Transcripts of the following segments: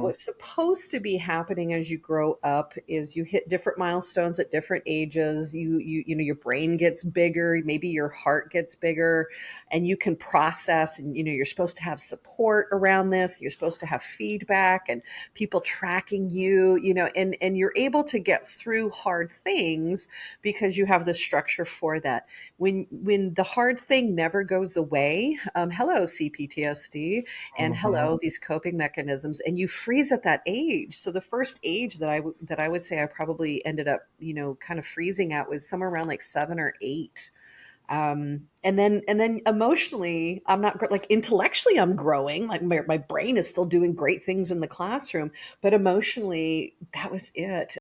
What's supposed to be happening as you grow up is you hit different milestones at different ages. You know, your brain gets bigger, maybe your heart gets bigger, and you can process, and you're supposed to have support around this. You're supposed to have feedback and people tracking you, and you're able to get through hard things because you have the structure for that. When the hard thing never goes away, hello CPTSD, and Mhm. hello these coping mechanisms, and you freeze at that age. So the first age that I would say I probably ended up kind of freezing at was somewhere around like 7 or 8. And then emotionally, I'm not like intellectually I'm growing, like my brain is still doing great things in the classroom, but emotionally that was it.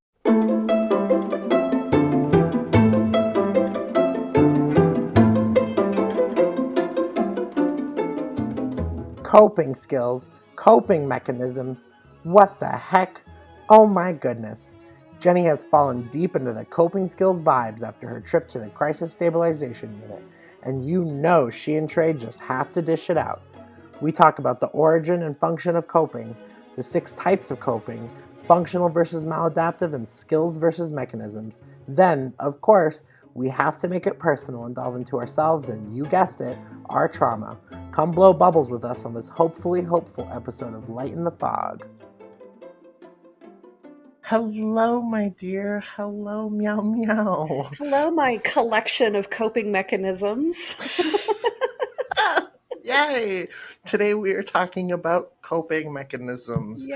Coping skills, coping mechanisms. What the heck? Oh my goodness. Jenny has fallen deep into the coping skills vibes after her trip to the crisis stabilization unit, and you know she and Trai just have to dish it out. We talk about the origin and function of coping, the 6 types of coping, functional versus maladaptive, and skills versus mechanisms. Then, of course, we have to make it personal and delve into ourselves and, you guessed it, our trauma. Come blow bubbles with us on this hopefully hopeful episode of Light in the Fog. Hello, my dear. Hello, meow meow. Hello, my collection of coping mechanisms. Yay! Today we are talking about coping mechanisms.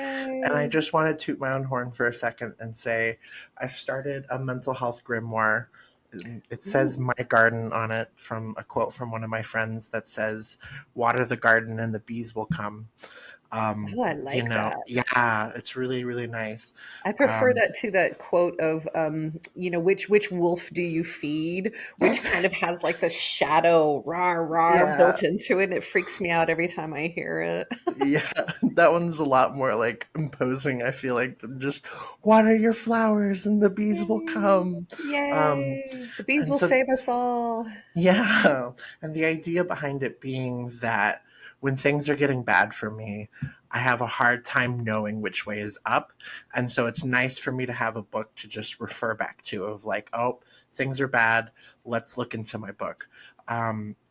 And I Yay. just want to toot my own horn for a second and say I've started a mental health grimoire. It says Ooh. my garden on it, from a quote from one of my friends that says, "Water the garden and the bees will come." Oh, I like that. Yeah, it's really, really nice. I prefer Um, that to that quote of, which wolf do you feed? Which kind of has like the shadow rah rah yeah, built into it. And it freaks me out every time I hear it. yeah, that one's a lot more like imposing, I feel like, than just water your flowers and the bees will Yay! come. Um, Yay! The bees and will so save us all. Yeah. And the idea behind it being that when things are getting bad for me, I have a hard time knowing which way is up. And so it's nice for me to have a book to just refer back to, of like, oh, things are bad. Let's look into my book.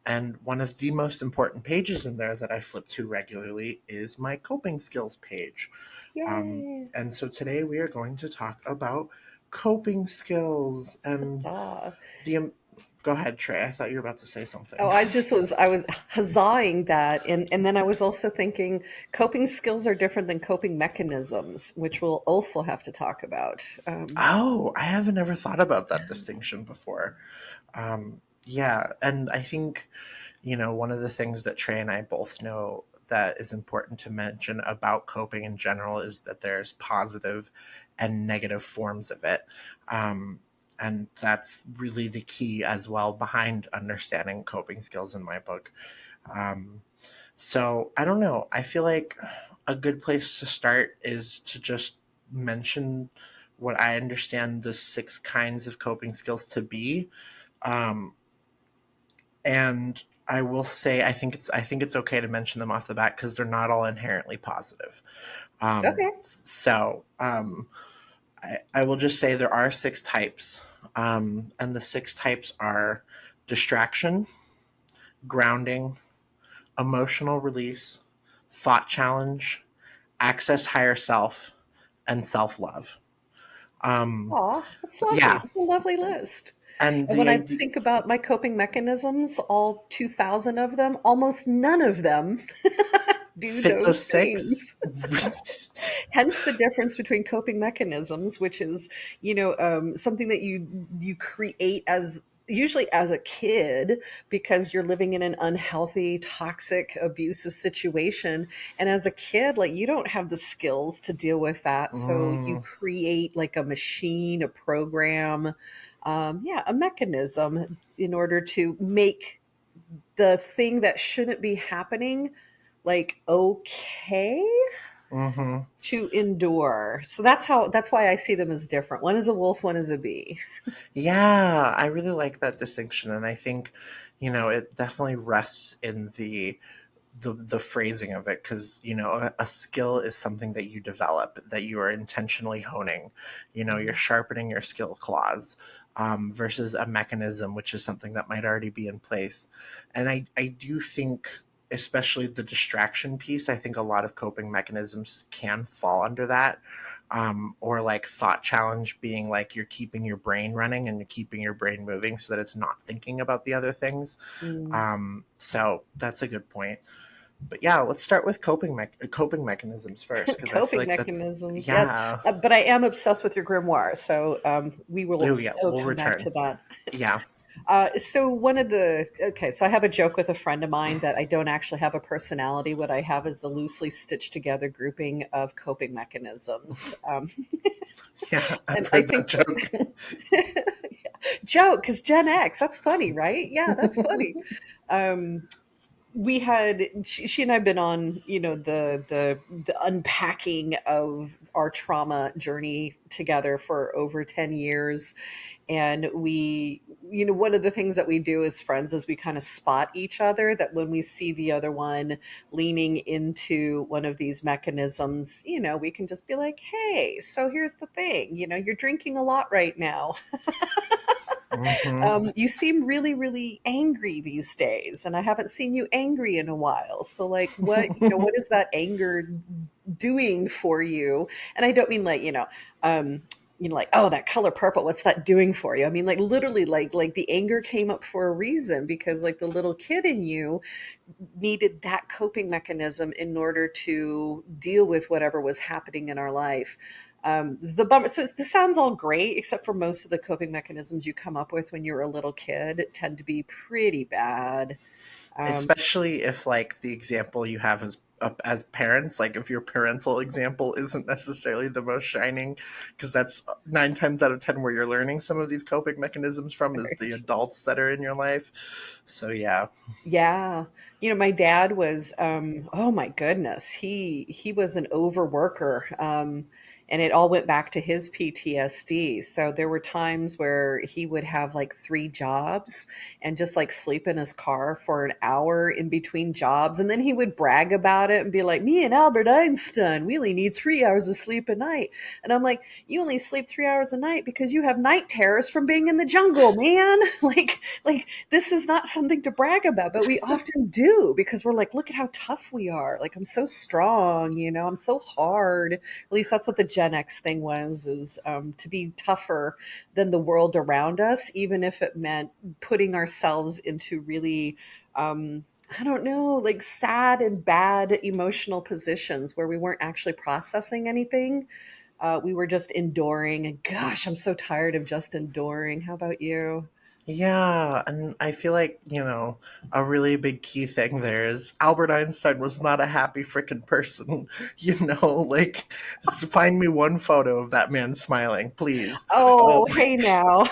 And one of the most important pages in there that I flip to regularly is my coping skills page. Um, Yay! and so today we are going to talk about coping skills and Huzzah! the Go ahead, Trey. I thought you were about to say Oh, something. I was huzzahing that, and then I was also thinking coping skills are different than coping mechanisms, which we'll also have to talk about. Oh, I haven't ever thought about that distinction before. Yeah, and I think, one of the things that Trey and I both know that is important to mention about coping in general is that there's positive and negative forms of it. Um, and that's really the key as well behind understanding coping skills in my book. Um, So I don't know. I feel like a good place to start is to just mention what I understand the 6 kinds of coping skills to be. Um, and I will say I think it's okay to mention them off the bat because they're not all inherently positive. Okay. I will just say there are 6 types, and the 6 types are distraction, grounding, emotional release, thought challenge, access higher self, and self love. Um, Aw, that's lovely. yeah, That's a lovely list. and And the when I idea think about my coping mechanisms, all 2,000 of them, almost none of them do fit those those 6. things. Hence the difference between coping mechanisms, which is, something that you create as usually as a kid because you're living in an unhealthy, toxic, abusive situation. And as a kid, like you don't have the skills to deal with that. So you Mm, create like a machine, a program, yeah, a mechanism in order to make the thing that shouldn't be happening like okay hmm to endure. So that's why I see them as different. One is a wolf, one is a bee. Yeah, I really like that distinction, and I think it definitely rests in the the phrasing of it, because a skill is something that you develop, that you are intentionally honing. You're sharpening your skill claws, versus a mechanism, which is something that might already be in place. And I do think, especially the distraction piece, I think a lot of coping mechanisms can fall under that. Or like thought challenge being like you're keeping your brain running and you're keeping your brain moving so that it's not thinking about the other things. Mm. So that's a good point. But yeah, let's start with coping mechanisms first, because I feel Coping like that's, mechanisms, yes. yeah. But I am obsessed with your grimoire, so we will Oh yeah, so we'll come back return. to that. Yeah. So one of the okay, so I have a joke with a friend of mine that I don't actually have a personality. What I have is a loosely stitched together grouping of coping mechanisms. Yeah, I've And I heard that think joke. joke because Gen X, that's funny, right? Yeah, that's funny. Um, we had she and I've been on the unpacking of our trauma journey together for over 10 years, and we one of the things that we do as friends is we kind of spot each other, that when we see the other one leaning into one of these mechanisms, we can just be like, hey, so here's the thing, you're drinking a lot right now. Hmm. You seem really, really angry these days, and I haven't seen you angry in a while. So, like, what is that anger doing for you? And I don't mean like, like, oh, that color purple, what's that doing for you? I mean, like, literally, like the anger came up for a reason, because like the little kid in you needed that coping mechanism in order to deal with whatever was happening in our life. The bummer. So this sounds all great, except for most of the coping mechanisms you come up with when you're a little kid tend to be pretty bad. Um, Especially if like the example you have as parents, like if your parental example isn't necessarily the most shining, because that's 9 times out of 10 where you're learning some of these coping mechanisms from, is the adults that are in your life. So yeah. Yeah. My dad was oh my goodness. He was an overworker. And it all went back to his PTSD. So there were times where he would have like three jobs and just like sleep in his car for an hour in between jobs. And then he would brag about it and be like, me and Albert Einstein, we only need 3 hours of sleep a night. And I'm like, you only sleep 3 hours a night because you have night terrors from being in the jungle, man. Like this is not something to brag about, but we often do, because we're like, look at how tough we are. Like, I'm so strong, I'm so hard. At least that's what the Gen X thing was, is to be tougher than the world around us, even if it meant putting ourselves into really, I don't know, like sad and bad emotional positions where we weren't actually processing anything. We were just enduring. And gosh, I'm so tired of just enduring. How about you? Yeah, and I feel like, a really big key thing there is Albert Einstein was not a happy freaking person. Like, find me one photo of that man smiling, please. Oh, hey now.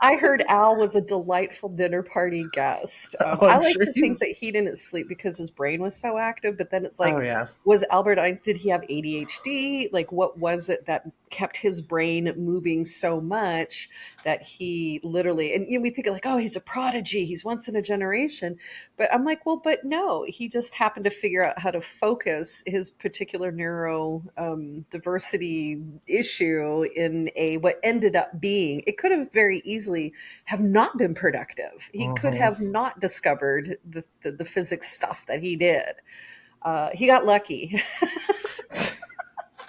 I heard Al was a delightful dinner party guest. Oh, I I'm like sure to he think was. that he didn't sleep because his brain was so active, but then it's Oh like, yeah. was Albert Einstein, did he have ADHD? Like, what was it that kept his brain moving so much that he literally, and we think like, oh, he's a prodigy, he's once in a generation. But I'm like, well, but no, he just happened to figure out how to focus his particular neuro diversity issue in a what ended up being. It could have very easily have not been productive. He could Hmm. have not discovered the physics stuff that he did. He got lucky.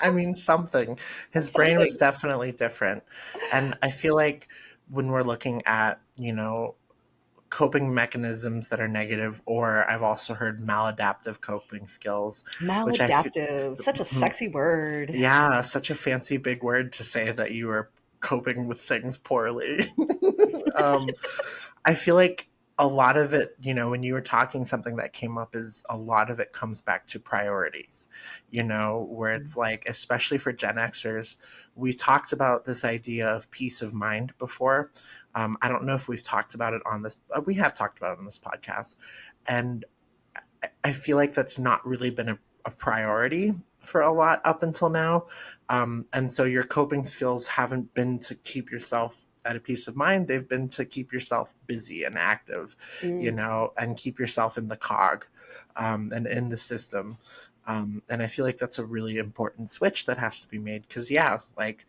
I mean, something. His brain was Something. definitely different. And I feel like when we're looking at, coping mechanisms that are negative, or I've also heard maladaptive coping skills, which I feel, Maladaptive. Such a sexy word. yeah, such a fancy big word to say that you are coping with things poorly. um, I feel like a lot of it, when you were talking, something that came up is a lot of it comes back to priorities, where it's like, especially for Gen Xers, we've talked about this idea of peace of mind before. I don't know if we've talked about it on this, we have talked about it on this podcast. And I feel like that's not really been a priority for a lot up until now. And so your coping skills haven't been to keep yourself at a peace of mind. They've been to keep yourself busy and active, Mm. and keep yourself in the cog. and in the system. And I feel like that's a really important switch that has to be made because, yeah, like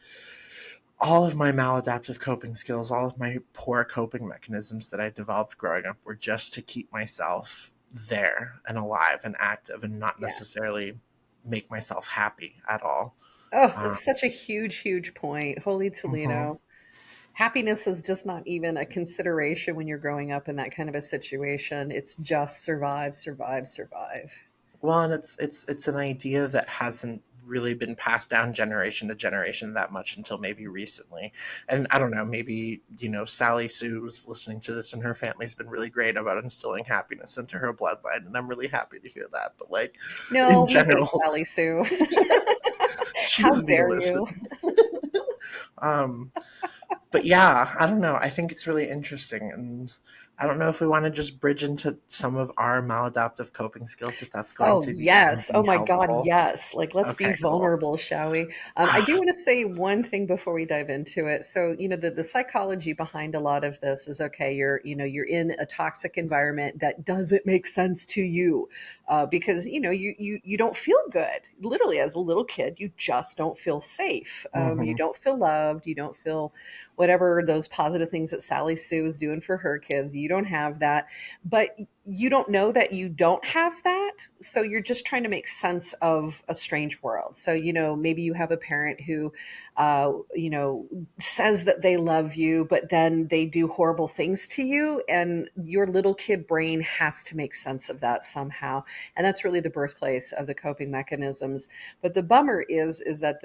all of my maladaptive coping skills, all of my poor coping mechanisms that I developed growing up were just to keep myself there and alive and active and not Yeah. necessarily make myself happy at all. Oh, Um, that's such a huge, huge point. Holy mhm. Toledo. Happiness is just not even a consideration when you're growing up in that kind of a situation. It's just survive, survive, survive. Well, and it's an idea that hasn't really been passed down generation to generation that much until maybe recently. And I don't know, maybe, Sally Sue's listening to this and her family's been really great about instilling happiness into her bloodline, and I'm really happy to hear that. But like No, in we hate general, Sally Sue. she How doesn't need to dare you? listen. Um but yeah, I don't know. I think it's really interesting, and I don't know if we want to just bridge into some of our maladaptive coping skills, if that's going Oh, to even yes. Oh be my God, helpful. yes. Like, let's be Okay, cool. vulnerable, shall we? I do want to say one thing before we dive into it. So, the psychology behind a lot of this is okay, you're in a toxic environment that doesn't make sense to you because, you don't feel good. Literally, as a little kid, you just don't feel safe. You Hmm. don't feel loved. You don't feel whatever those positive things that Sally Sue is doing for her kids. You don't have that. But you don't know that you don't have that. So you're just trying to make sense of a strange world. So, maybe you have a parent who, says that they love you, but then they do horrible things to you. And your little kid brain has to make sense of that somehow. And that's really the birthplace of the coping mechanisms. But the bummer is that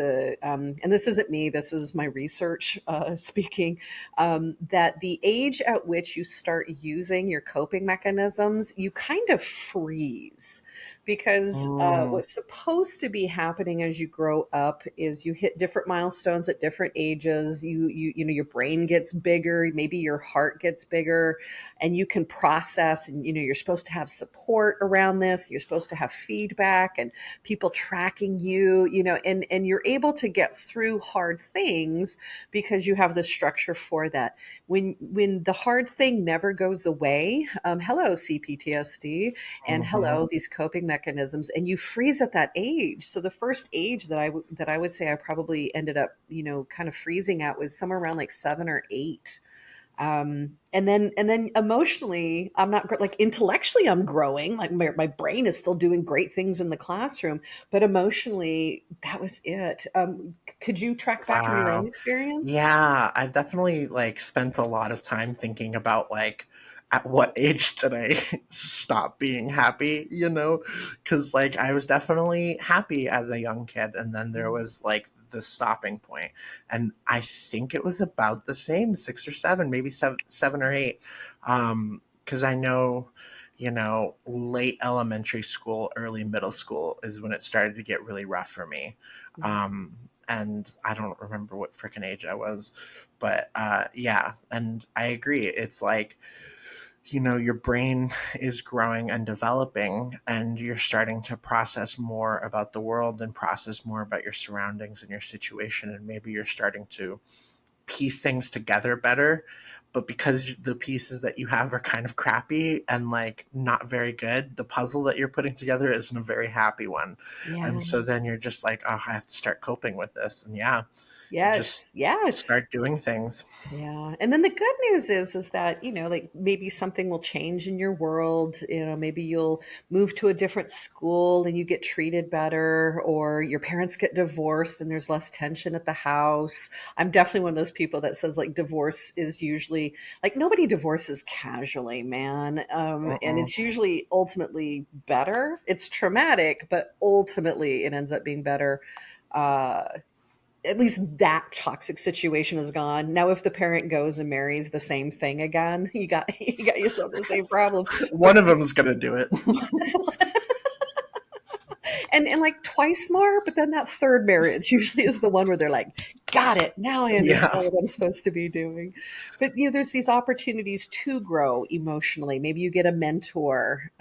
and this isn't me, this is my research speaking, that the age at which you start using your coping mechanisms, you kind of freeze because Mm, what's supposed to be happening as you grow up is you hit different milestones at different ages. Your brain gets bigger, maybe your heart gets bigger, and you can process. And you're supposed to have support around this. You're supposed to have feedback and people tracking you. And you're able to get through hard things because you have the structure for that. When the hard thing never goes away, hello CPTSD, and mhm. hello these coping mechanisms, and you freeze at that age. So the first age that I would say I probably ended up kind of freezing at was somewhere around like 7 or 8. And then emotionally, I'm not like intellectually I'm growing, like my brain is still doing great things in the classroom, but emotionally that was it. Could you track back in your own Wow. experience? Yeah, I've definitely like spent a lot of time thinking about like at what age did I stop being happy, Cuz like I was definitely happy as a young kid, and then there was like the stopping point. And I think it was about the same, 6 or 7, maybe 7 or 8. Cuz I know late elementary school, early middle school is when it started to get really rough for me. And I don't remember what freaking age I was, but yeah, and I agree. It's like, your brain is growing and developing, and you're starting to process more about the world and process more about your surroundings and your situation, and maybe you're starting to piece things together better. But because the pieces that you have are kind of crappy and like not very good, the puzzle that you're putting together isn't a very happy one. And Yeah. so then you're just like, oh, I have to start coping with this. And yeah, you just Yes. Yes. start doing things. Yeah. And then the good news is that, like maybe something will change in your world. Maybe you'll move to a different school and you get treated better, or your parents get divorced and there's less tension at the house. I'm definitely one of those people that says like divorce is usually like nobody divorces casually, man. And Mm-mm. it's usually ultimately better. It's traumatic, but ultimately it ends up being better. Uh, at least that toxic situation is gone. Now, if the parent goes and marries the same thing again, you got you got yourself the same problem. But One of them is going to do it. and like twice more, but then that third marriage usually is the one where they're like, got it, now I Yeah. understand what I'm supposed to be doing. But there's these opportunities to grow emotionally. Maybe you get a mentor.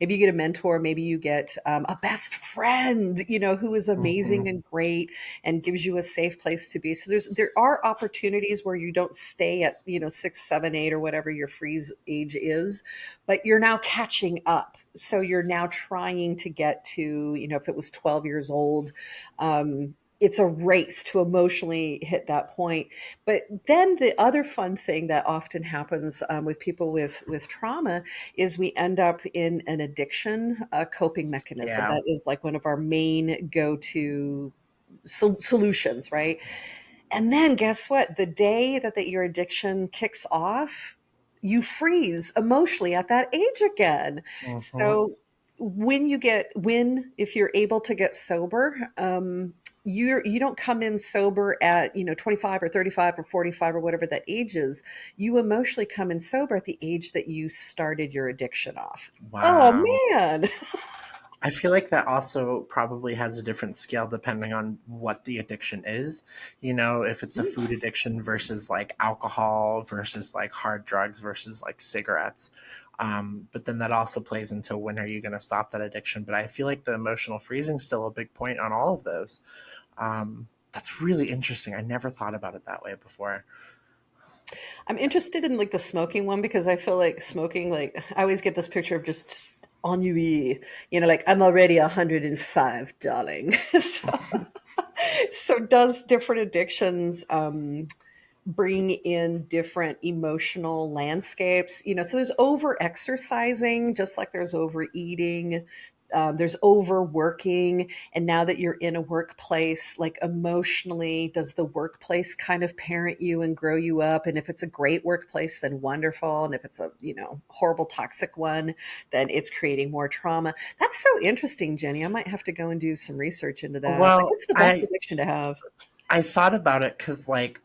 maybe you get a mentor, maybe you get a best friend, who is amazing Hmm. and great and gives you a safe place to be. So there are opportunities where you don't stay at 6, 7, 8, or whatever your freeze age is, but you're now catching up. So you're now trying to get to, if it was 12 years old, it's a race to emotionally hit that point. But then the other fun thing that often happens with people with trauma is we end up in an addiction coping mechanism. Yeah. That is like one of our main go-to solutions, right? And then guess what? The day that your addiction kicks off, you freeze emotionally at that age again. Hmm. So if you're able to get sober, you don't come in sober at 25 or 35 or 45 or whatever that age is. You emotionally come in sober at the age that you started your addiction off. Oh Wow. man. I feel like that also probably has a different scale depending on what the addiction is. If it's a food addiction versus like alcohol versus like hard drugs versus like cigarettes. But then that also plays into when are you going to stop that addiction. But I feel like the emotional freezing is still a big point on all of those. That's really interesting. I never thought about it that way before. I'm interested in like the smoking one because I feel like smoking, like I always get this picture of just ennui, like I'm already 105, darling. So does different addictions bring in different emotional landscapes? So there's over exercising, just like there's overeating. There's overworking. And now that you're in a workplace, like emotionally, does the workplace kind of parent you and grow you up? And if it's a great workplace, then wonderful. And if it's a, horrible, toxic one, then it's creating more trauma. That's so interesting, Jenny. I might have to go and do some research into that. Like, Well, what's the best I addiction to have? I thought about it because like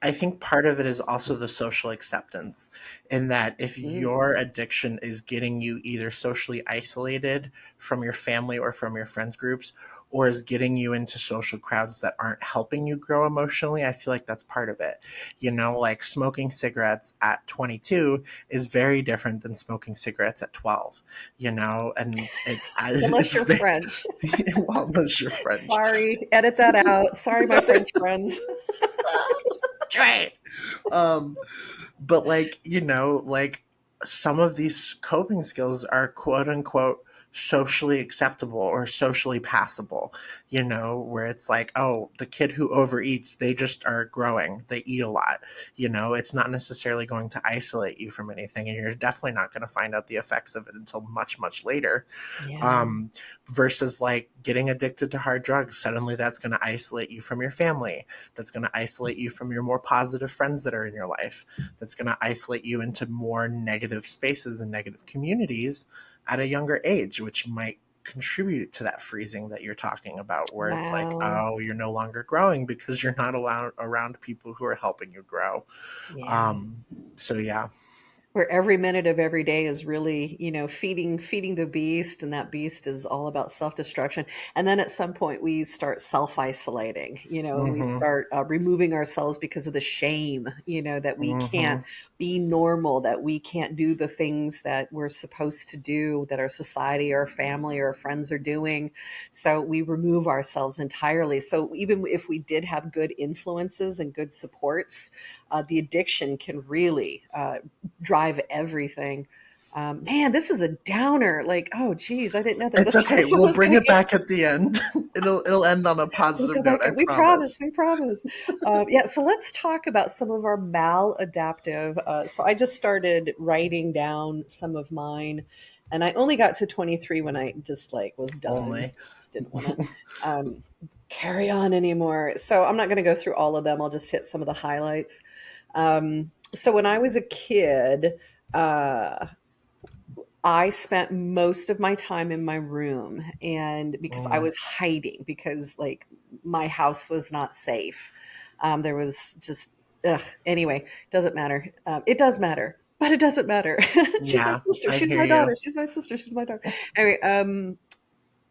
I think part of it is also the social acceptance, in that if Mm, your addiction is getting you either socially isolated from your family or from your friends groups, or is getting you into social crowds that aren't helping you grow emotionally, I feel like that's part of it. Like smoking cigarettes at 22 is very different than smoking cigarettes at 12, and it's, unless it's you're very, French. well, unless you're French. Sorry, edit that out. Sorry, my French friends. Try it. Um, but like like some of these coping skills are quote unquote socially acceptable or socially passable, where it's like, oh, the kid who overeats, they just are growing, they eat a lot. It's not necessarily going to isolate you from anything, and you're definitely not going to find out the effects of it until much much later. Yeah. um, versus like getting addicted to hard drugs. Suddenly, that's going to isolate you from your family. That's going to isolate you from your more positive friends that are in your life. That's going to isolate you into more negative spaces and negative communities at a younger age, which might contribute to that freezing that you're talking about, where it's like, Wow. oh, you're no longer growing because you're not allowed around people who are helping you grow. Yeah. Um, so yeah. Where every minute of every day is really, feeding the beast, and that beast is all about self-destruction. And then at some point we start self-isolating, and we Mm-hmm. start removing ourselves because of the shame, that we can't Mm-hmm. be normal, that we can't do the things that we're supposed to do, that our society, our family, or our friends are doing. So we remove ourselves entirely. So even if we did have good influences and good supports, the addiction can really drive everything. Man, this is a downer. Like, oh, geez, I didn't know that It's this okay. episode We'll was bring going to it get. back at the end. It'll end on a We'll positive go note, back. I We promise. promise. We promise. Yeah. So let's talk about some of our maladaptive. So I just started writing down some of mine, and I only got to 23 when I just like was done. Only. Just didn't want to carry on anymore. So I'm not going to go through all of them. I'll just hit some of the highlights. So when I was a kid, uh, I spent most of my time in my room, and because I Mm, was hiding because like my house was not safe. There was just anyway, doesn't matter. It does matter, but it doesn't matter. She's my yeah, sister. I She's hear my daughter. you. She's my sister. She's my daughter. Anyway,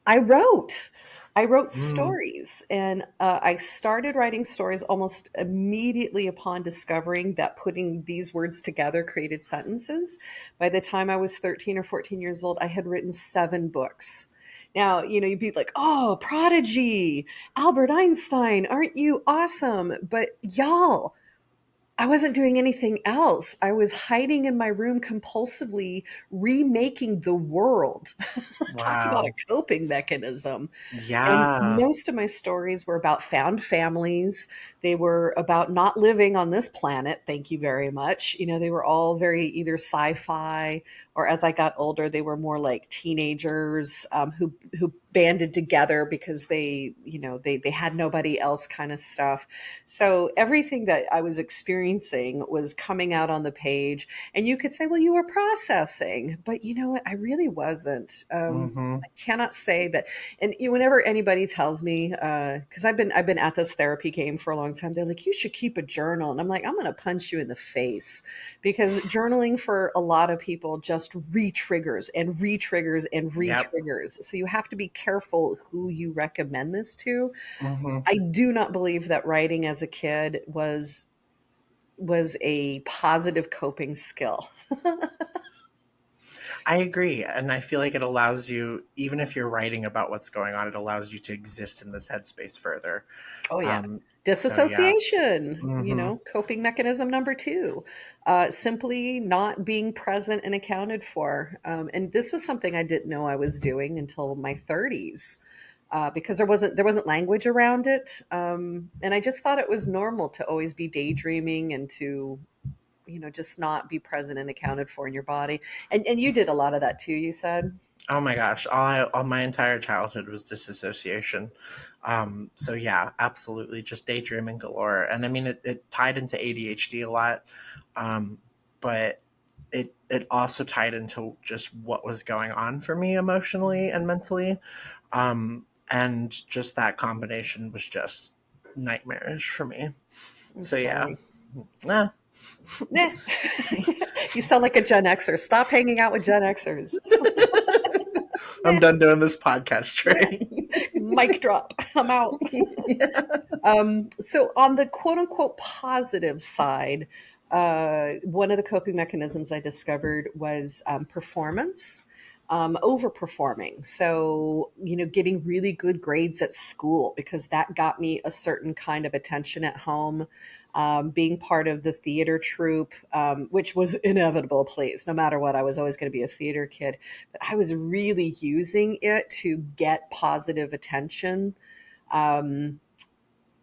I wrote. I wrote Mm, stories, and I started writing stories almost immediately upon discovering that putting these words together created sentences. By the time I was 13 or 14 years old, I had written 7 books. Now, you'd be like, oh, prodigy, Albert Einstein, aren't you awesome? But y'all, I wasn't doing anything else. I was hiding in my room compulsively remaking the world. Talk about a wow. coping mechanism. And Yeah. most of my stories were about found families. They were about not living on this planet. Thank you very much. They were all very either sci-fi, or as I got older, they were more like teenagers who banded together because they had nobody else kind of stuff. So everything that I was experiencing was coming out on the page, and you could say, "Well, you were processing," but you know what? I really wasn't. Mm-hmm. I cannot say that. And whenever anybody tells me, because I've been at this therapy game for a long time, they're like, "You should keep a journal," and I'm like, "I'm going to punch you in the face," because journaling for a lot of people just re-triggers and re-triggers and Yep. re-triggers. So you have to be careful who you recommend this to. Mm-hmm. I do not believe that writing as a kid was a positive coping skill. I agree. And I feel like it allows you, even if you're writing about what's going on, it allows you to exist in this headspace further. Oh, yeah. So yeah. Disassociation, Mm-hmm. coping mechanism number two, simply not being present and accounted for. And this was something I didn't know I was doing until my 30s. Because there wasn't language around it, and I just thought it was normal to always be daydreaming and to just not be present and accounted for in your body. And you did a lot of that too, you said. Oh my gosh, all my entire childhood was disassociation. So yeah, absolutely, just daydreaming galore. And I mean, it tied into ADHD a lot, um, but it also tied into just what was going on for me emotionally and mentally. And just that combination was just nightmarish for me. I'm So yeah, sorry. nah, Nah. You sound like a Gen Xer. Stop hanging out with Gen Xers. I'm Nah. done doing this podcast, Yeah. Trey. Mic drop. I'm out. So on the quote unquote positive side, one of the coping mechanisms I discovered was performance, overperforming. So, getting really good grades at school because that got me a certain kind of attention at home. Being part of the theater troupe, which was inevitable, please. No matter what, I was always going to be a theater kid. But I was really using it to get positive attention. Um,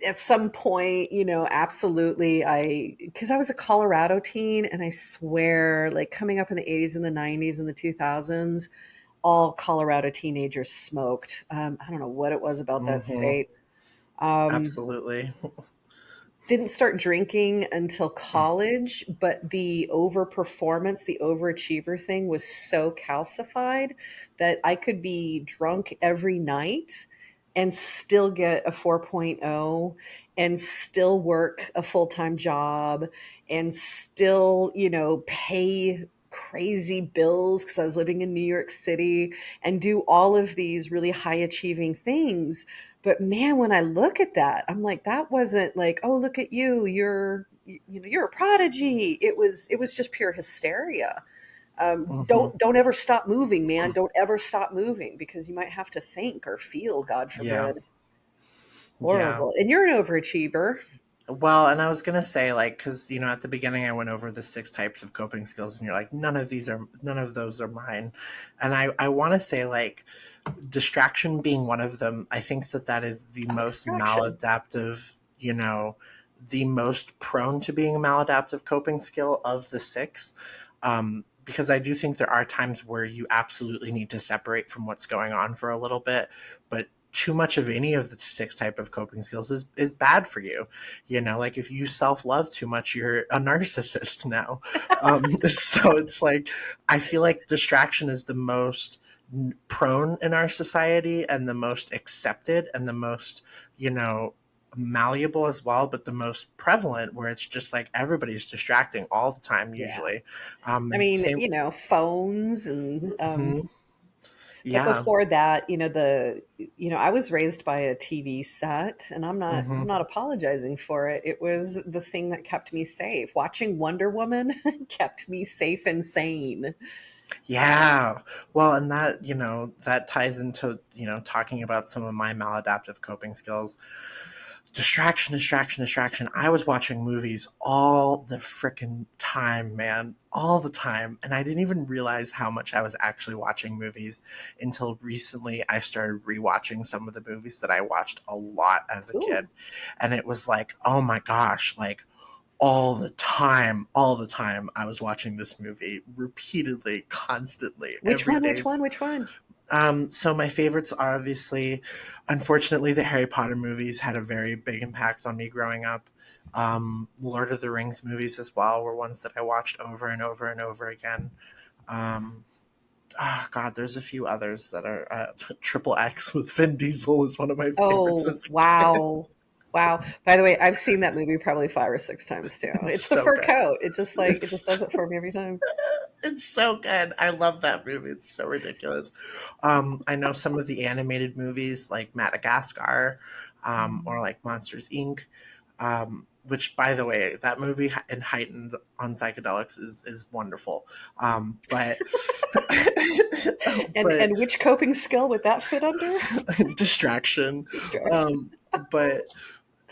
at some point, absolutely, because I was a Colorado teen, and I swear, like coming up in the 80s and the 90s and the 2000s, all Colorado teenagers smoked. I don't know what it was about that Hmm. state. Um, Absolutely. didn't start drinking until college, but the overperformance, the overachiever thing was so calcified that I could be drunk every night and still get a 4.0 and still work a full-time job and still, pay crazy bills because I was living in New York City and do all of these really high achieving things. But man, when I look at that, I'm like, that wasn't like, oh, look at you, you're a prodigy. It was just pure hysteria. Hmm. Don't ever stop moving, man. Don't ever stop moving because you might have to think or feel, God Yeah. forbid. Yeah. Horrible. And you're an overachiever. Well, and I was gonna say, like, because at the beginning I went over the 6 types of coping skills, and you're like, none of those are mine, and I want to say, like, distraction being one of them. I think that is the Oh, most distraction. maladaptive, the most prone to being a maladaptive coping skill of the 6. Because I do think there are times where you absolutely need to separate from what's going on for a little bit, but too much of any of the 6 type of coping skills is bad for you. Like if you self-love too much, you're a narcissist now. So it's like, I feel like distraction is the most prone in our society and the most accepted and the most, you know, malleable as well, but the most prevalent, where it's just like everybody's distracting all the time Yeah. usually. I mean, Same. phones and Mhm. But Yeah. before that, I was raised by a TV set, and I'm Hmm. not apologizing for it. It was the thing that kept me safe. Watching Wonder Woman kept me safe and sane. Yeah. Well, and that, that ties into, talking about some of my maladaptive coping skills. Distraction, distraction, distraction. I was watching movies all the freaking time, man. All the time. And I didn't even realize how much I was actually watching movies until recently I started rewatching some of the movies that I watched a lot as a kid. Ooh, And it was like, oh my gosh, like all the time I was watching this movie repeatedly, constantly, which every one? day. Which one? Which one? So my favorites are obviously, unfortunately, the Harry Potter movies had a very big impact on me growing up. Lord of the Rings movies as well were ones that I watched over and over and over again. Um, God, there's a few others that are Triple X with Vin Diesel was one of my favorites Oh, as a kid. wow. Wow. By the way, I've seen that movie probably 5 or 6 times too. It's It's the so fur good. coat. It just It's does it for me every time. it's so good. I love that movie. It's so ridiculous. I know some of the animated movies like Madagascar, or like Monsters Inc. Which, by the way, that movie in heightened on psychedelics is wonderful. But but And which coping skill would that fit under? distraction. Distraction. But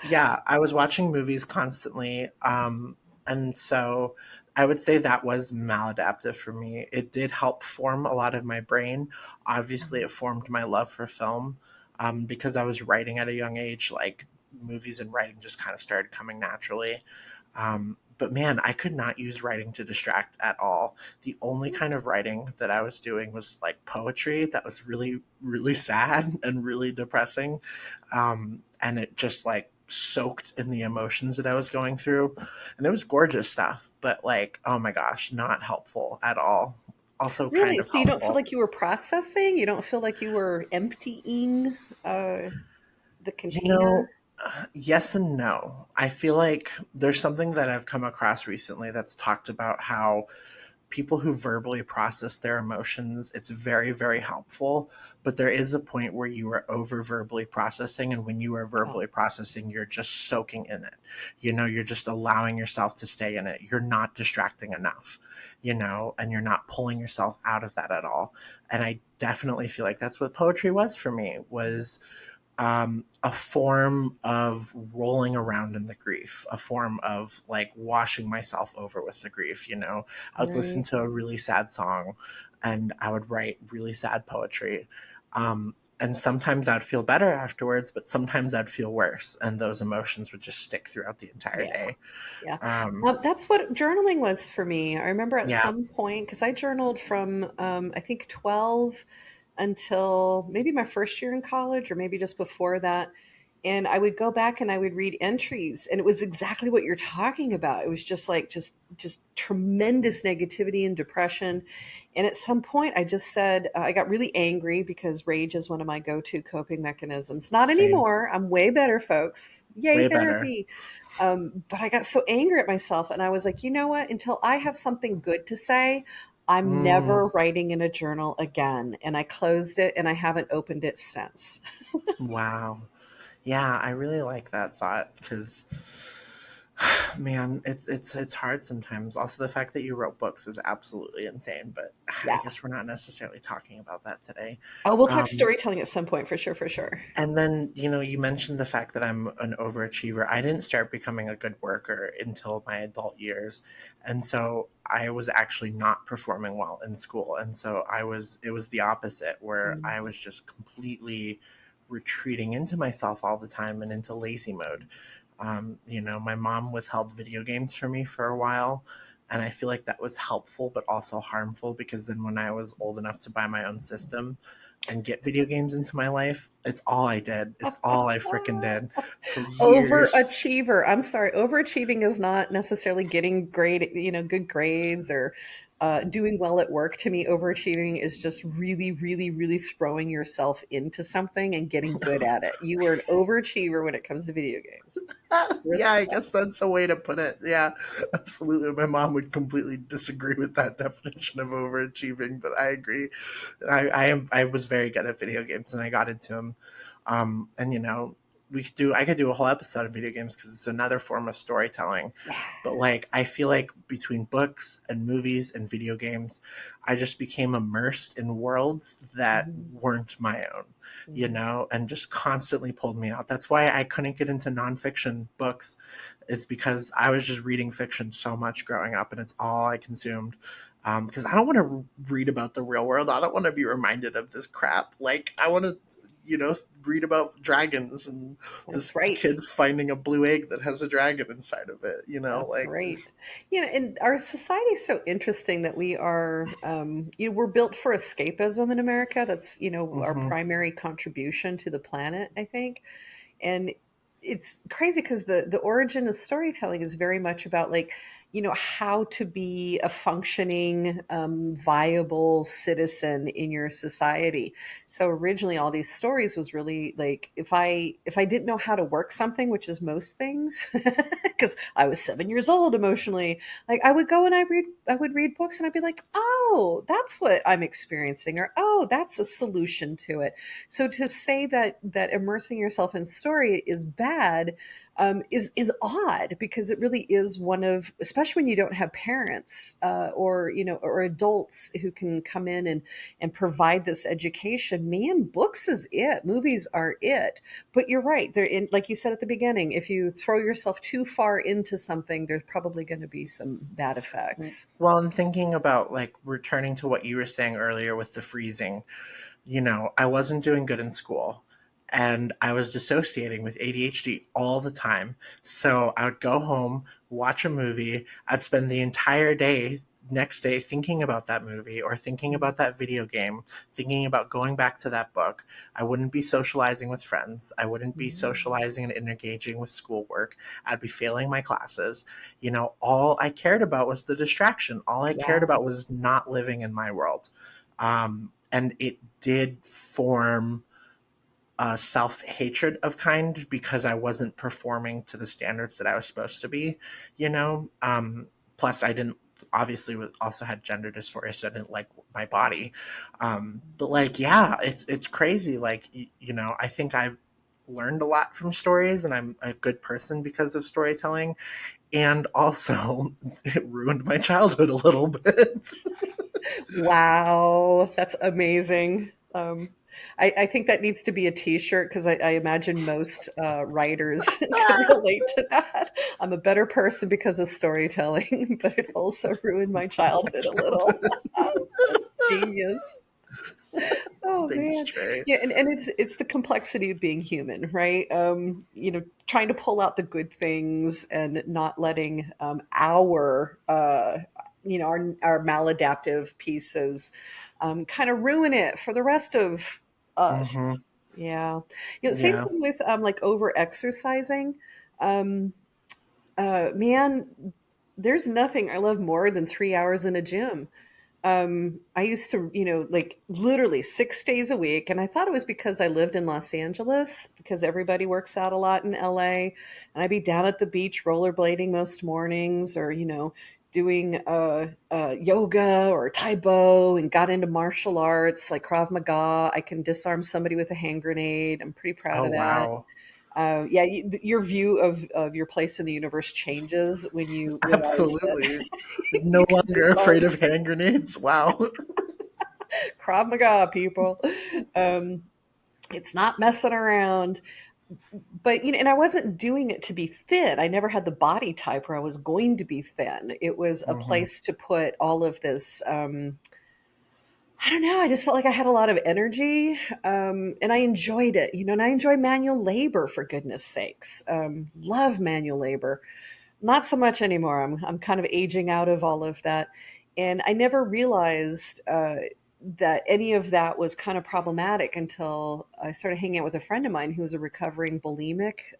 yeah, I was watching movies constantly. And so I would say that was maladaptive for me. It did help form a lot of my brain. Obviously, it formed my love for film, because I was writing at a young age. Like movies and writing just kind of started coming naturally. But man, I could not use writing to distract at all. The only kind of writing that I was doing was like poetry that was really, really sad and really depressing. And it just like soaked in the emotions that I was going through. And it was gorgeous stuff, but like, oh my gosh, not helpful at all. Also, kind Really? of So you don't feel helpful. like you were processing? You don't feel like you were emptying the You container? know, yes and no. I feel like there's something that I've come across recently that's talked about how people who verbally process their emotions, it's very, very helpful. But there is a point where you are over verbally processing. And when you are Oh, verbally processing, you're just soaking in it. You're just allowing yourself to stay in it. You're not distracting enough, and you're not pulling yourself out of that at all. And I definitely feel like that's what poetry was for me, was a form of rolling around in the grief, a form of like washing myself over with the grief. I would listen right. to a really sad song and I would write really sad poetry. And sometimes I'd feel better afterwards, but sometimes I'd feel worse. And those emotions would just stick throughout the entire Yeah. day. Yeah. Um, That's what journaling was for me. I remember at yeah, some point, because I journaled from, I think, 12 until maybe my first year in college, or maybe just before that. And I would go back and I would read entries, and it was exactly what you're talking about. It was just like, just tremendous negativity and depression. And at some point, I just said, I got really angry because rage is one of my go-to coping mechanisms. Not same. anymore. I'm way better, folks. Yay, Way better. therapy. But I got so angry at myself, and I was like, you know what? Until I have something good to say, I'm Mm, never writing in a journal again. And I closed it, and I haven't opened it since. wow. Yeah, I really like that thought because, man, it's hard sometimes. Also, the fact that you wrote books is absolutely insane. But I Yeah. guess we're not necessarily talking about that today. Oh, we'll talk Um, storytelling at some point for sure, for sure. and then you mentioned the fact that I'm an overachiever. I didn't start becoming a good worker until my adult years, and so I was actually not performing well in school. And so it was the opposite, where Mm. I was just completely retreating into myself all the time and into lazy mode. My mom withheld video games from me for a while, and I feel like that was helpful but also harmful, because then when I was old enough to buy my own system and get video games into my life, it's all I did. It's all I freaking did for years. Overachiever. I'm sorry. Overachieving is not necessarily getting good grades or doing well at work, to me, overachieving is just really, really, really throwing yourself into something and getting good at it. You are an overachiever when it comes to video games. Yeah, I Respect. guess that's a way to put it. Yeah, absolutely. My mom would completely disagree with that definition of overachieving, but I agree. I was very good at video games, and I got into them. And I could do a whole episode of video games because it's another form of storytelling. Yeah. But like, I feel like between books and movies and video games, I just became immersed in worlds that Mhm. weren't my own, Mhm. and just constantly pulled me out. That's why I couldn't get into nonfiction books, is because I was just reading fiction so much growing up, and it's all I consumed. Because I don't want to read about the real world. I don't want to be reminded of this crap. Like, I want to, read about dragons and That's this right. kid finding a blue egg that has a dragon inside of it. That's Like, right. And our society is so interesting that we are, we're built for escapism in America. That's, our mm-hmm, primary contribution to the planet, I think. And it's crazy because the origin of storytelling is very much about, like, how to be a functioning, viable citizen in your society. So originally all these stories was really like, if I didn't know how to work something, which is most things, because I was 7 years old emotionally, like I would go and I would read books and I'd be like, oh, that's what I'm experiencing, or oh, that's a solution to it. So to say that immersing yourself in story is bad, is odd, because it really is one of, especially when you don't have parents, or adults who can come in and provide this education. Man, books is it. Movies are it. But you're right. They're in, like you said at the beginning, if you throw yourself too far into something, there's probably going to be some bad effects. well, I'm thinking about, like, returning to what you were saying earlier with the freezing. I wasn't doing good in school, and I was dissociating with ADHD all the time. So I would go home, watch a movie. I'd spend the entire day next day thinking about that movie or thinking about that video game, thinking about going back to that book. I wouldn't be socializing with friends. I wouldn't be Mhm. socializing and engaging with schoolwork. I'd be failing my classes. All I cared about was the distraction. All I cared Yeah. about was not living in my world. And it did form a self hatred of kind because I wasn't performing to the standards that I was supposed to be, you know. Plus, I didn't obviously also had gender dysphoria, so I didn't like my body. But like, yeah, it's crazy. Like, I think I've learned a lot from stories, and I'm a good person because of storytelling. And also, it ruined my childhood a little bit. Wow, that's amazing. I think that needs to be a T-shirt, because I imagine most writers can relate to that. I'm a better person because of storytelling, but it also ruined my My childhood a little. childhood. That's genius. Oh Thanks, man. Trey. Yeah, and it's the complexity of being human, right? Trying to pull out the good things and not letting our maladaptive pieces kind of ruin it for the rest of Mm-hmm. us. Yeah. Same Yeah. thing with like over exercising. Um, man, there's nothing I love more than 3 hours in a gym. I used to, like literally 6 days a week. And I thought it was because I lived in Los Angeles, because everybody works out a lot in LA. And I'd be down at the beach rollerblading most mornings, or, doing yoga or Taibo, and got into martial arts like Krav Maga. I can disarm somebody with a hand grenade. I'm pretty proud Oh, of that. wow. Yeah, your view of your place in the universe changes when you realize that Absolutely. you No can longer disarm afraid of hand grenades. Wow. Krav Maga, people. Um, it's not messing around. But, and I wasn't doing it to be thin. I never had the body type where I was going to be thin. It was a Mm-hmm. place to put all of this. I don't know. I just felt like I had a lot of energy, and I enjoyed it, and I enjoy manual labor, for goodness sakes. Love manual labor. Not so much anymore. I'm kind of aging out of all of that, and I never realized that any of that was kind of problematic until I started hanging out with a friend of mine who was a recovering bulimic,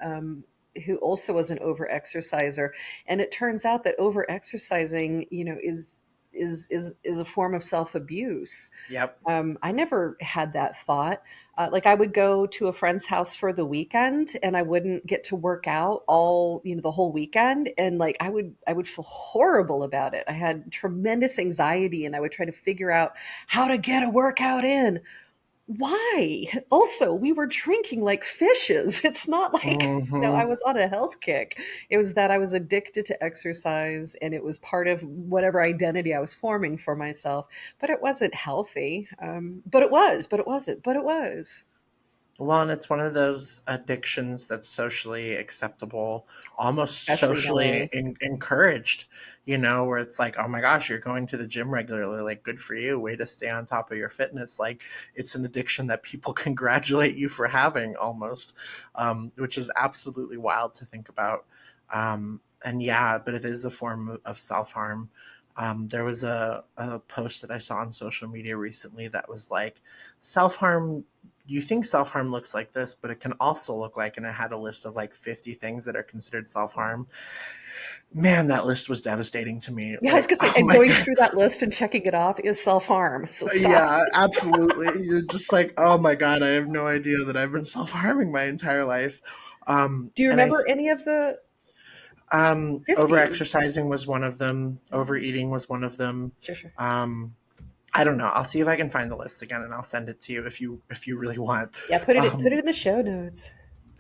who also was an overexerciser. And it turns out that overexercising, is is a form of self-abuse. Yep. I never had that thought. Like I would go to a friend's house for the weekend and I wouldn't get to work out all, the whole weekend. And like I would feel horrible about it. I had tremendous anxiety and I would try to figure out how to get a workout in. Why? Also, we were drinking like fishes. It's not like, I Hmm. was on a health kick. It was that I was addicted to exercise and it was part of whatever identity I was forming for myself. But it wasn't healthy. But it was, but it wasn't, but it was. Well, and it's one of those addictions that's socially acceptable, almost Especially socially nowadays. encouraged, where it's like, oh my gosh, you're going to the gym regularly. Like, good for you. Way to stay on top of your fitness. Like, it's an addiction that people congratulate you for having almost, which is absolutely wild to think about. And yeah, but it is a form of self harm. There was a post that I saw on social media recently that was like, self harm, you think self harm looks like this, but it can also look like, and it had a list of like 50 things that are considered self harm. Man, that list was devastating to me. Yeah, I was Like, gonna say, oh and my going God. through that list and checking it off is self-harm. So stop. Yeah, absolutely. You're just like, oh my God, I have no idea that I've been self harming my entire life. Do you And remember any of the over 50s? exercising was one of them. Oh, Overeating was one of them. sure, sure. Um, I don't know. I'll see if I can find the list again, and I'll send it to you if you really want. Yeah, put it Um, in the show notes.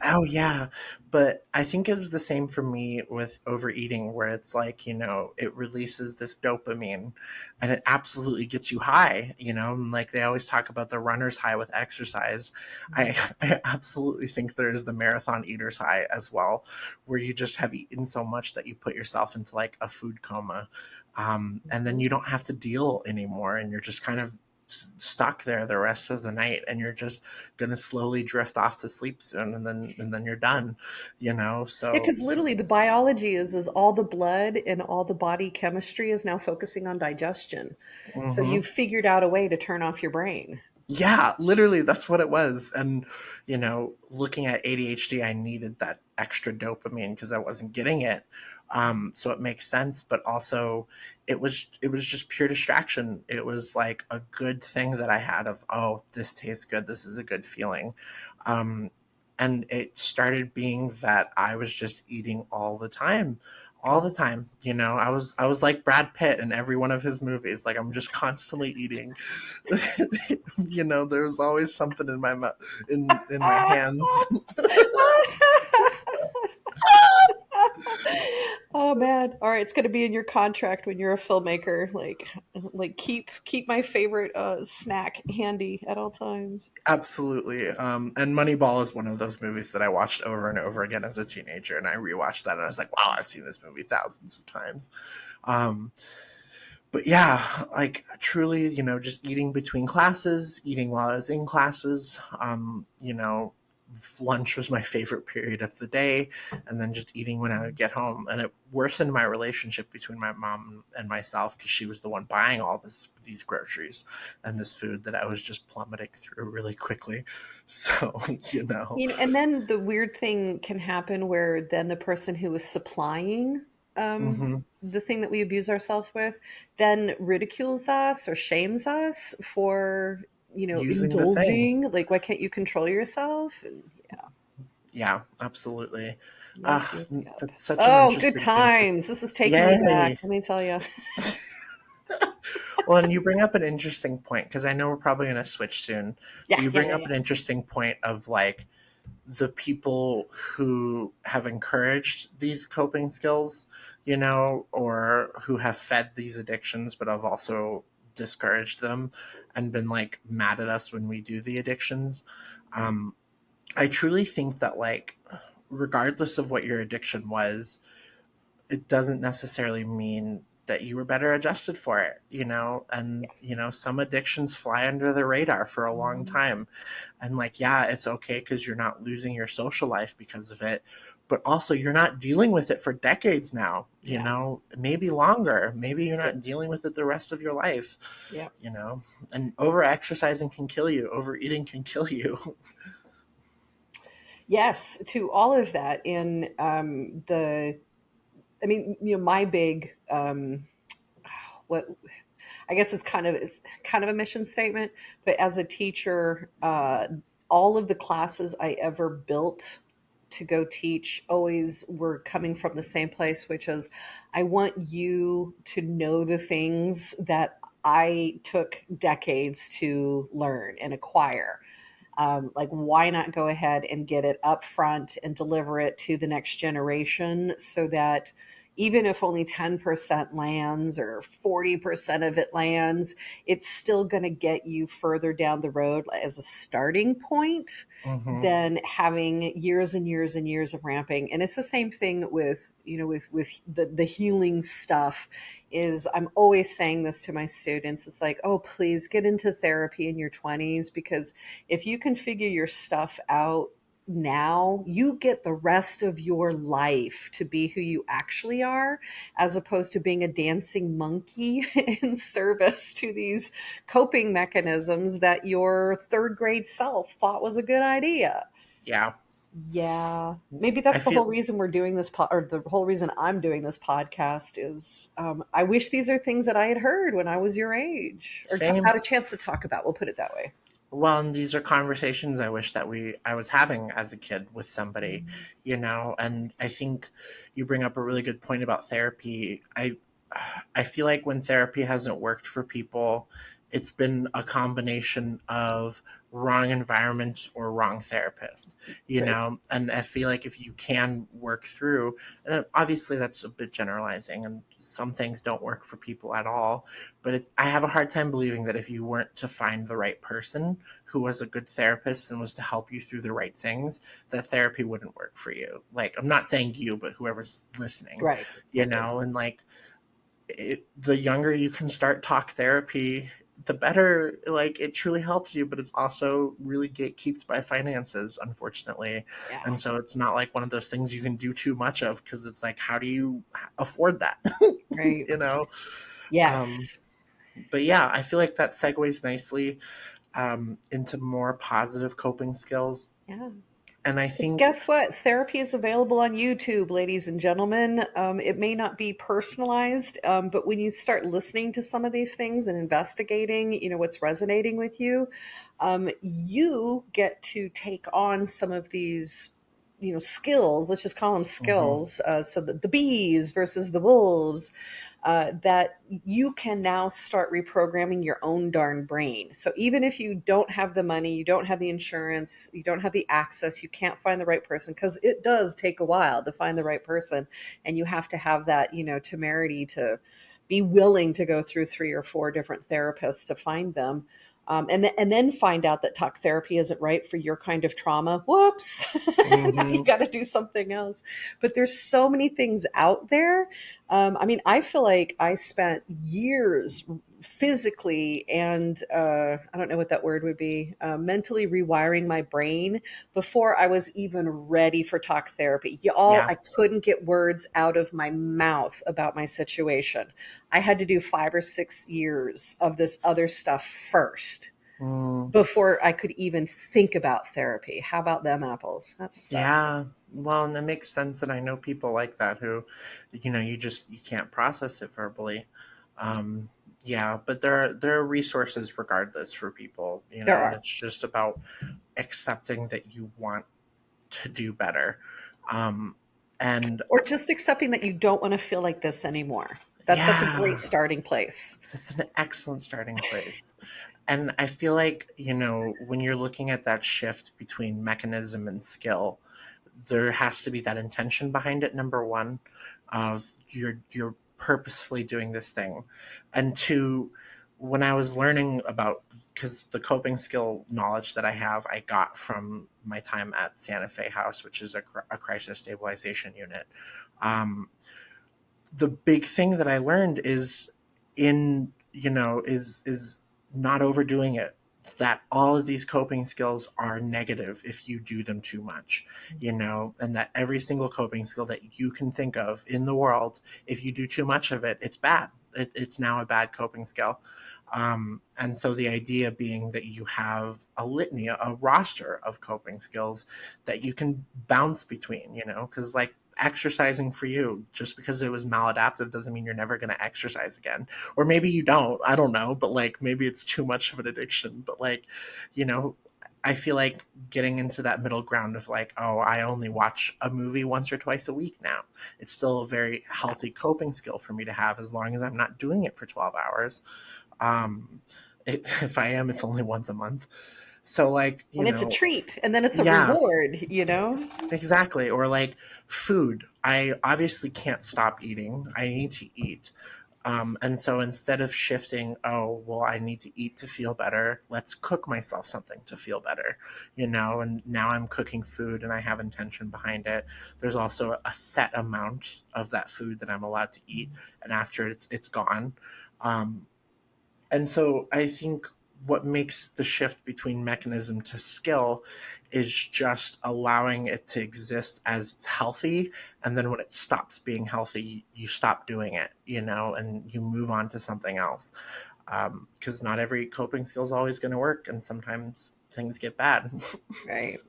Oh yeah, but I think it was the same for me with overeating, where it's like, it releases this dopamine and it absolutely gets you high, and like they always talk about the runner's high with exercise. I, I absolutely think there is the marathon eater's high as well, where you just have eaten so much that you put yourself into like a food coma. And then Mhm. you don't have to deal anymore and you're just kind of stuck there the rest of the night and you're just going to slowly drift off to sleep soon and then you're done, Yeah, so. because literally the biology is all the blood and all the body chemistry is now focusing on digestion. So Mhm. you've figured out a way to turn off your brain. Yeah, literally, that's what it was. And, looking at ADHD, I needed that extra dopamine because I wasn't getting it. So it makes sense, but also it was just pure distraction. It was like a good thing that I had of, oh, this tastes good. This is a good feeling. Um, and it started being that I was just eating all the time. All the Oh. time, I was like Brad Pitt in every one of his movies. Like I'm just constantly eating. There was always something in my mouth, in my hands. Oh man. All right, it's going to be in your contract when you're a filmmaker, like keep my favorite snack handy at all times. Absolutely. And Moneyball is one of those movies that I watched over and over again as a teenager, and I rewatched that, and I was like, wow, I've seen this movie thousands of times. Um, but yeah, like truly, just eating between classes, eating while I was in classes. Lunch was my favorite period of the day, and then just eating when I would get home. And it worsened my relationship between my mom and myself because she was the one buying all these groceries and this food that I was just plummeting through really quickly. So, And then the weird thing can happen where then the person who is supplying um, hmm the thing that we abuse ourselves with then ridicules us or shames us for, using the thing. indulging. Like, why can't you control yourself? And yeah, Yeah, absolutely. yep, yep, yep. That's such an Oh, good interesting thing to. times. This is taking me back. Yay. Let me tell you. Well, and you bring up an interesting point because I know we're probably going to switch soon, but Yeah, you yeah, bring yeah, up yeah. an interesting point of like the people who have encouraged these coping skills, or who have fed these addictions, but have also discouraged them and been like mad at us when we do the addictions. Um, I truly think that, like, regardless of what your addiction was, it doesn't necessarily mean that you were better adjusted for it, and some addictions fly under the radar for a long Mhm. time. And like, yeah, it's okay because you're not losing your social life because of it, but also you're not dealing with it for decades now, Yeah, maybe longer, maybe you're yeah, not dealing with it the rest of your life, yeah. and over exercising can kill you, overeating can kill you. Yes, to all of that I mean, my big what I guess it's kind of a mission statement, but as a teacher, all of the classes I ever built to go teach always were coming from the same place, which is I want you to know the things that I took decades to learn and acquire. Like, why not go ahead and get it up front and deliver it to the next generation so that even if only 10% lands or 40% of it lands, it's still going to get you further down the road as a starting point Hmm. than having years and years and years of ramping. And it's the same thing with, with the healing stuff. Is I'm always saying this to my students. It's like, oh, please get into therapy in your 20s, because if you can figure your stuff out now, you get the rest of your life to be who you actually are, as opposed to being a dancing monkey in service to these coping mechanisms that your third grade self thought was a good idea. Yeah. Yeah, maybe I that's the feel whole reason we're doing this or the whole reason I'm doing this podcast is I wish these are things that I had heard when I was your age, or same. had a chance to talk about. We'll put it that way. Well, and these are conversations I wish that I was having as a kid with somebody, Mhm. and I think you bring up a really good point about therapy. I feel like when therapy hasn't worked for people, it's been a combination of wrong environment or wrong therapist, Right. and I feel like if you can work through, and obviously that's a bit generalizing, and some things don't work for people at all, but I have a hard time believing that if you weren't to find the right person who was a good therapist and was to help you through the right things, that therapy wouldn't work for you. Like, I'm not saying you, but whoever's listening, Right. Right. and like, the younger you can start talk therapy, the better. Like, it truly helps you, but it's also really gatekept by finances, unfortunately. Yeah. And so it's not like one of those things you can do too much of, because it's like, how do you afford that? Right. you know um Yes. but yeah, I feel like that segues nicely into more positive coping skills. Yeah. And I Because think, guess what? Therapy is available on YouTube, ladies and gentlemen. It may not be personalized, but when you start listening to some of these things and investigating, what's resonating with you, you get to take on some of these, skills. Let's just call them mhm, skills. So the bees versus the wolves. That you can now start reprogramming your own darn brain. So even if you don't have the money, you don't have the insurance, you don't have the access, you can't find the right person, because it does take a while to find the right person. And you have to have that, temerity to be willing to go through 3 or 4 different therapists to find them. And then find out that talk therapy isn't right for your kind of trauma. Whoops. Now you mhm, got to do something else. But there's so many things out there. I mean, I feel like I spent years physically and I don't know what that word would be, mentally rewiring my brain before I was even ready for talk therapy. Y'all, yeah. I couldn't get words out of my mouth about my situation. I had to do 5 or 6 years of this other stuff first Mm, before I could even think about therapy. How about them apples? That sucks. yeah. Well, and it makes sense, and I know people like that who, you can't process it verbally. um yeah, but there are resources regardless for people, There and are. it's just about accepting that you want to do better. um and Or just accepting that you don't want to feel like this anymore. That's a great yeah, starting place. that's an excellent starting place. And I feel like, when you're looking at that shift between mechanism and skill, there has to be that intention behind it, number one, of you're purposefully doing this thing. And two, when I was learning about, because the coping skill knowledge that I have, I got from my time at Santa Fe House, which is a crisis stabilization unit. Um, the big thing that I learned is in is not overdoing it. That all of these coping skills are negative if you do them too much, and that every single coping skill that you can think of in the world, if you do too much of it, it's bad. It's now a bad coping skill. And so the idea being that you have a litany, a roster of coping skills that you can bounce between, because like exercising for you. Just because it was maladaptive doesn't mean you're never going to exercise again. Or maybe you don't. I don't know. But like maybe it's too much of an addiction. But like, you know, I feel like getting into that middle ground of like, oh, I only watch a movie once or twice a week now. It's still a very healthy coping skill for me to have as long as I'm not doing it for 12 hours. Um, if I am, it's only once a month. So, like, And it's a treat, and then it's a yeah, reward, you know? exactly. Or like food. I obviously can't stop eating. I need to eat. And so instead of shifting, oh, well, I need to eat to feel better, let's cook myself something to feel better, and now I'm cooking food and I have intention behind it. There's also a set amount of that food that I'm allowed to eat, and after it's gone. Um, and so I think what makes the shift between mechanism to skill is just allowing it to exist as it's healthy. And then when it stops being healthy, you stop doing it, and you move on to something else. Because not every coping skill is always going to work. And sometimes things get bad. Right.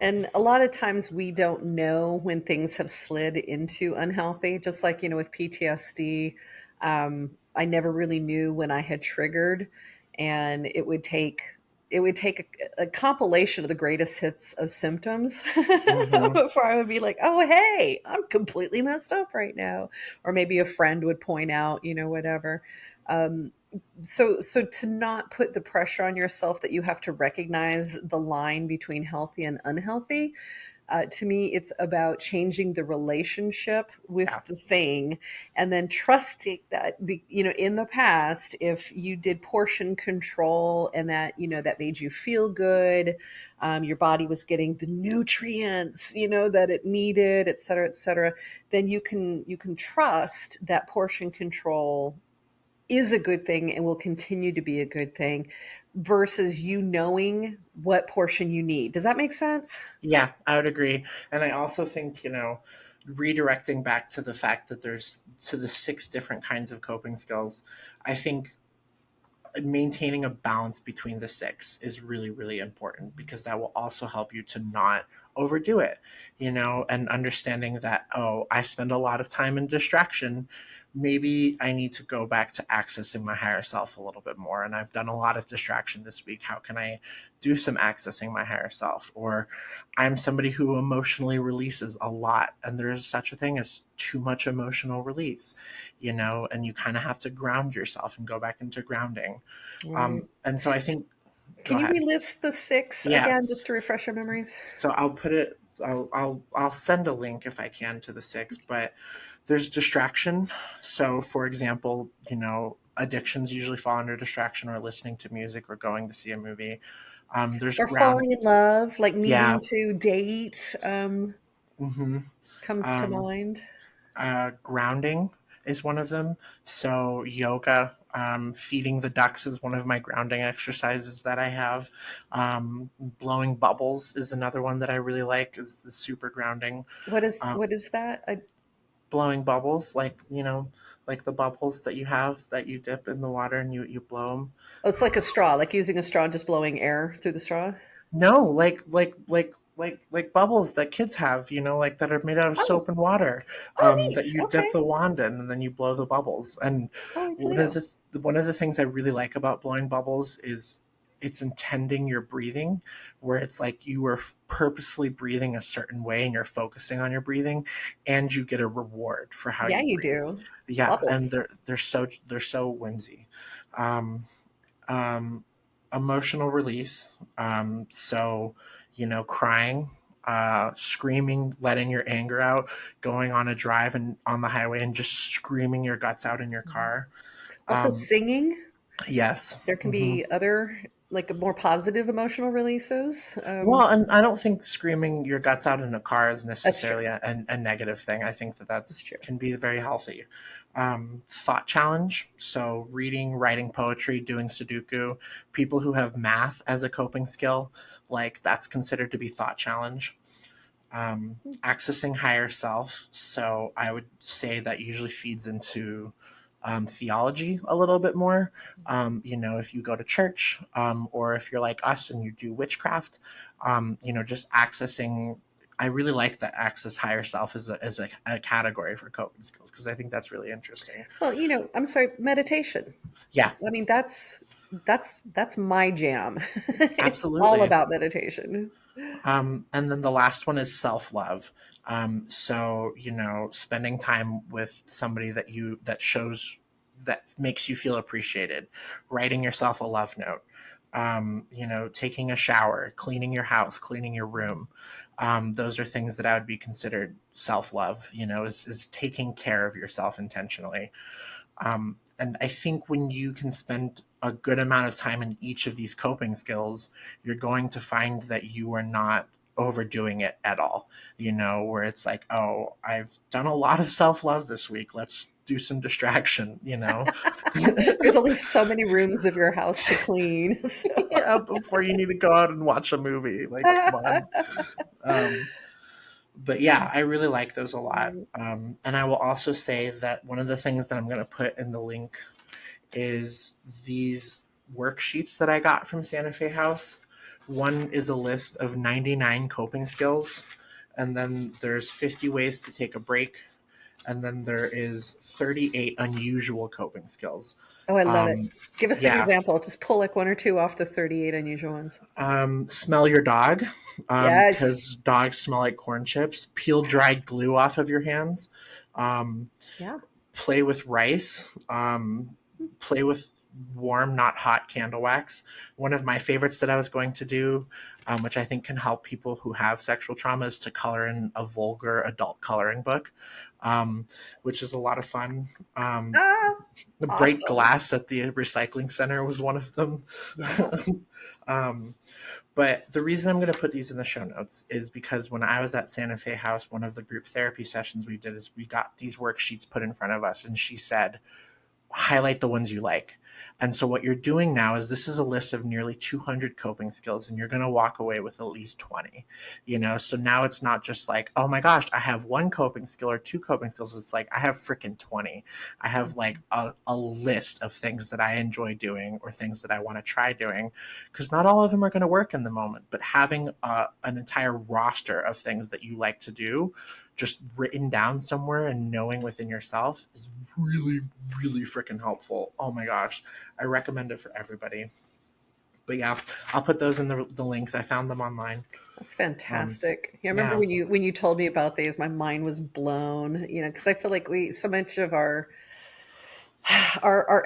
And a lot of times we don't know when things have slid into unhealthy, just like, with PTSD. I never really knew when I had triggered, and it would take a compilation of the greatest hits of symptoms Hmm. before I would be like, oh, hey, I'm completely messed up right now. Or maybe a friend would point out, whatever. Um, so to not put the pressure on yourself that you have to recognize the line between healthy and unhealthy, to me it's about changing the relationship Yeah. with the thing, and then trusting that in the past, if you did portion control and that made you feel good, your body was getting the nutrients that it needed, et cetera, then you can trust that portion control is a good thing and will continue to be a good thing, versus you knowing what portion you need. Does that make sense? Yeah, I would agree. And I also think, redirecting back to the fact that there's to the six different kinds of coping skills, I think maintaining a balance between the six is really, really important because that will also help you to not overdo it, and understanding that, oh, I spend a lot of time in distraction. Maybe I need to go back to accessing my higher self a little bit more. And I've done a lot of distraction this week. How can I do some accessing my higher self? Or I'm somebody who emotionally releases a lot, and there's such a thing as too much emotional release, and you kind of have to ground yourself and go back into grounding. Right. And so I think, go Can you ahead. relist the six Yeah. again, just to refresh your memories? So I'll put it, I'll send a link if I can to the six, but there's distraction. So for example, addictions usually fall under distraction, or listening to music or going to see a movie. There's Or ground. falling in love, like Yeah. needing to date, Hmm. comes to Um, mind. Grounding is one of them. So yoga, feeding the ducks is one of my grounding exercises that I have. Blowing bubbles is another one that I really like. It's the super grounding. What is Uh, what is that? Blowing bubbles, like like the bubbles that you have that you dip in the water and you blow them. Oh, it's like a straw, like using a straw and just blowing air through the straw. No, like bubbles that kids have, like that are made out of Oh, soap and water, oh, that neat. you dip Okay. the wand in and then you blow the bubbles. And Oh, one of Toledo. the things I really like about blowing bubbles is it's intending your breathing, where it's like you are purposely breathing a certain way and you're focusing on your breathing, and you get a reward for how Yeah, you you breathe. do. Yeah, and Bubbles. they're so whimsy. Um, um, Emotional release. So, crying, screaming, letting your anger out, going on a drive and on the highway and just screaming your guts out in your Mhm. car. Also, Um, singing. yes. There can Hmm. be other, like, more positive emotional releases. Well, and I don't think screaming your guts out in a car is That's true. necessarily a negative thing. I think that That's true. can be very healthy. Thought challenge. So reading, writing poetry, doing Sudoku. People who have math as a coping skill, like that's considered to be thought challenge. Accessing higher self. So I would say that usually feeds into theology a little bit more. If you go to church, or if you're like us and you do witchcraft, just accessing I really like that access higher self as a category for coping skills, because I think that's really interesting. Well, I'm sorry, meditation. Yeah, I mean, that's my jam. It's all absolutely. about meditation. And then the last one is self love. So spending time with somebody that shows that makes you feel appreciated, writing yourself a love note, taking a shower, cleaning your house, cleaning your room. Those are things that I would be considered self love. Is taking care of yourself intentionally. And I think when you can spend a good amount of time in each of these coping skills, you're going to find that you are not overdoing it at all. Where it's like, oh, I've done a lot of self love this week. Let's do some distraction. There's only so many rooms of your house to clean. Yeah, before you need to go out and watch a movie. Like, come on. Um, but yeah, I really like those a lot. And I will also say that one of the things that I'm going to put in the link is these worksheets that I got from Santa Fe House. One is a list of 99 coping skills, and then there's 50 ways to take a break, and then there is 38 unusual coping skills. Oh, I love it. Um, Give us an yeah, example. Just pull like one or two off the 38 unusual ones. smell your dog, Yes. because dogs smell like corn chips. Peel dried glue off of your hands. Um, Yeah. Play with rice. Play with warm, not hot candle wax. One of my favorites that I was going to do, which I think can help people who have sexual trauma, is to color in a vulgar adult coloring book, which is a lot of fun. Ah, The break awesome. glass at the recycling center was one of them. Yeah. um, but the reason I'm going to put these in the show notes is because when I was at Santa Fe House, one of the group therapy sessions we did is we got these worksheets put in front of us, and she said, highlight the ones you like. And so what you're doing now is, this is a list of nearly 200 coping skills, and you're going to walk away with at least 20. So now it's not just like, oh my gosh, I have one coping skill or two coping skills. It's like, I have freaking 20. I have like a list of things that I enjoy doing or things that I want to try doing, because not all of them are going to work in the moment. But having an entire roster of things that you like to do just written down somewhere and knowing within yourself is really, really freaking helpful. Oh my gosh. I recommend it for everybody. But yeah, I'll put those in the links. I found them online. That's Um, fantastic. I remember yeah. when you told me about these, my mind was blown, because I feel like we so much of our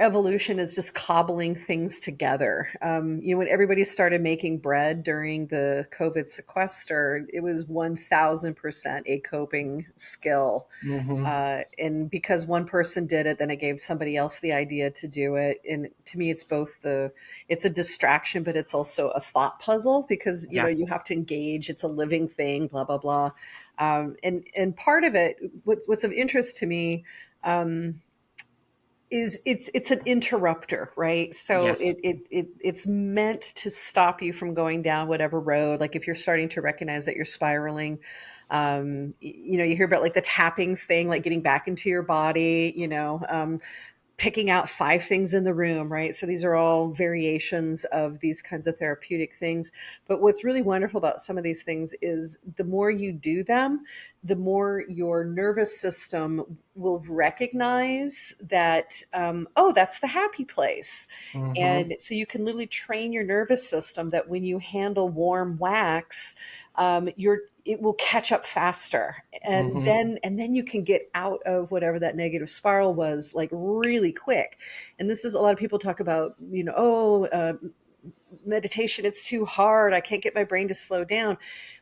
evolution is just cobbling things together. When everybody started making bread during the COVID sequester, it was 1000% a coping skill. Mm-hmm. And because one person did it, then it gave somebody else the idea to do it. And to me, it's a distraction, but it's also a thought puzzle, because Yeah. you have to engage. It's a living thing, blah blah blah. And part of it, what's of interest to me. Is it's an interrupter, right? So Yes. it's meant to stop you from going down whatever road. Like if you're starting to recognize that you're spiraling, you hear about like the tapping thing, like getting back into your body, picking out 5 things in the room, right? So these are all variations of these kinds of therapeutic things. But what's really wonderful about some of these things is the more you do them, the more your nervous system will recognize that, oh, that's the happy place. Mm-hmm. And so you can literally train your nervous system that when you handle warm wax, it will catch up faster, and Mm-hmm. then you can get out of whatever that negative spiral was, like, really quick. And this is, a lot of people talk about, meditation, it's too hard, I can't get my brain to slow down.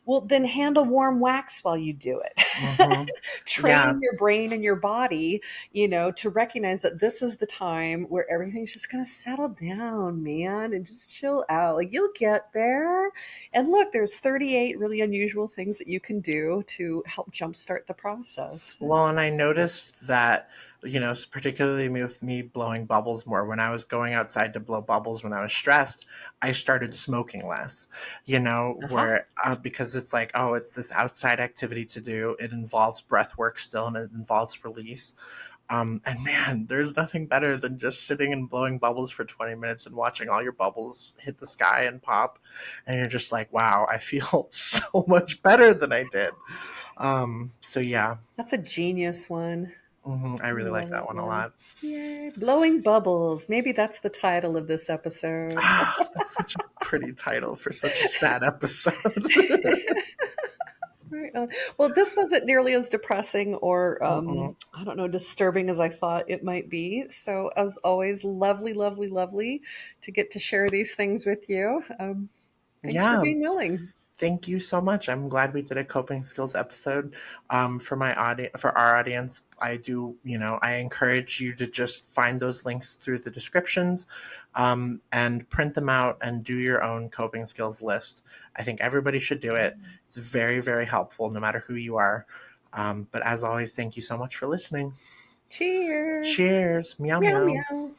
Well, then handle warm wax while you do it. Mm-hmm. Yeah. Train your brain and your body, to recognize that this is the time where everything's just going to settle down, man, and just chill out. Like, you'll get there. And look, there's 38 really unusual things that you can do to help jumpstart the process. Well, and I noticed that, particularly with me blowing bubbles more, when I was going outside to blow bubbles when I was stressed, I started smoking less, Uh-huh. where, because it's like, oh, it's this outside activity to do. It involves breath work still, and it involves release. And man, there's nothing better than just sitting and blowing bubbles for 20 minutes and watching all your bubbles hit the sky and pop. And you're just like, wow, I feel so much better than I did. So yeah, That's a genius one. I I really like love that that one a one. lot. Yay. Blowing bubbles. Maybe that's the title of this episode. Ah, that's such a pretty title for such a sad episode. Right on. Well, this wasn't nearly as depressing or, Mm-mm. I don't know, disturbing as I thought it might be. So, as always, lovely, lovely, lovely to get to share these things with you. Thanks for Yeah, being willing. thank you so much. I'm glad we did a coping skills episode. For my audience, for our audience, I do, I encourage you to just find those links through the descriptions, and print them out and do your own coping skills list. I think everybody should do it. It's very, very helpful, no matter who you are. But as always, thank you so much for listening. Cheers. Cheers. Meow Meow, meow. meow.